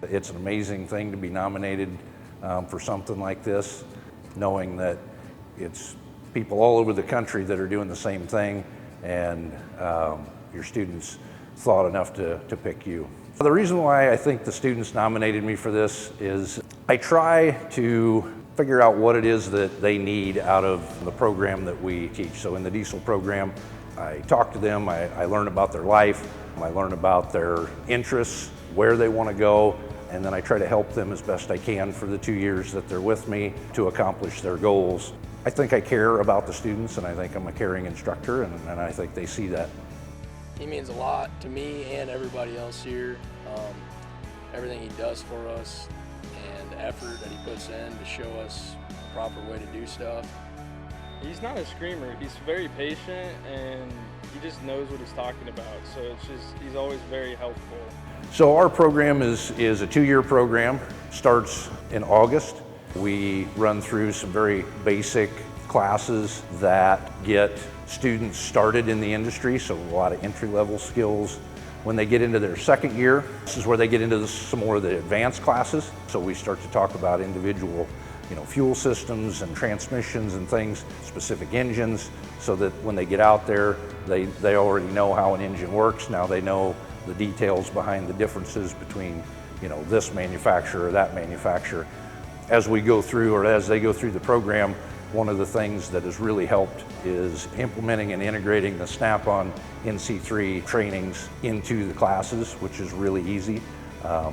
It's an amazing thing to be nominated for something like this, knowing that it's people all over the country that are doing the same thing, and your students thought enough to pick you. The reason why I think the students nominated me for this is I try to figure out what it is that they need out of the program that we teach. So in the diesel program, I talk to them, I learn about their life, I learn about their interests, where they want to go, and then I try to help them as best I can for the 2 years that they're with me to accomplish their goals. I think I care about the students, and I think I'm a caring instructor, and I think they see that. He means a lot to me and everybody else here. Everything he does for us and the effort that he puts in to show us the proper way to do stuff. He's not a screamer. He's very patient and he just knows what he's talking about. So he's always very helpful. So our program is a 2-year program, starts in August. We run through some very basic classes that get students started in the industry, so a lot of entry-level skills. When they get into their second year, this is where they get into some more of the advanced classes. So we start to talk about individual fuel systems and transmissions and things, specific engines, so that when they get out there, they already know how an engine works. Now they know the details behind the differences between this manufacturer or that manufacturer. As we go through, or as they go through the program, one of the things that has really helped is implementing and integrating the Snap-on NC3 trainings into the classes, which is really easy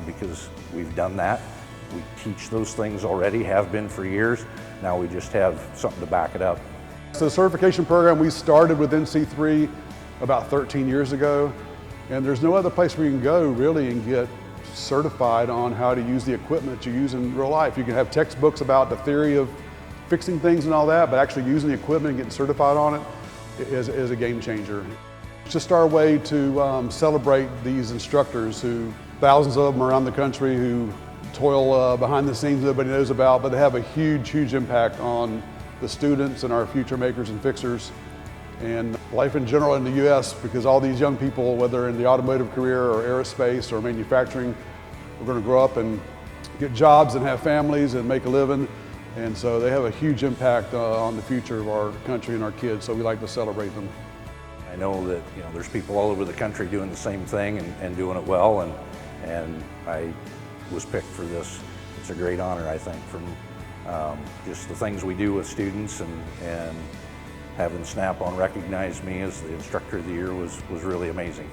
because we've done that. We teach those things already, have been for years. Now we just have something to back it up. So the certification program, we started with NC3 about 13 years ago, and there's no other place where you can go really and get certified on how to use the equipment that you use in real life. You can have textbooks about the theory of fixing things and all that, but actually using the equipment and getting certified on it is a game changer. It's just our way to celebrate these instructors who, thousands of them around the country who toil behind the scenes nobody knows about, but they have a huge, huge impact on the students and our future makers and fixers and life in general in the U.S., because all these young people, whether in the automotive career or aerospace or manufacturing, are going to grow up and get jobs and have families and make a living. And so they have a huge impact on the future of our country and our kids, so we like to celebrate them. I know that there's people all over the country doing the same thing and doing it well, and I was picked for this. It's a great honor, I think, from just the things we do with students, and having Snap-on recognize me as the Instructor of the Year was really amazing.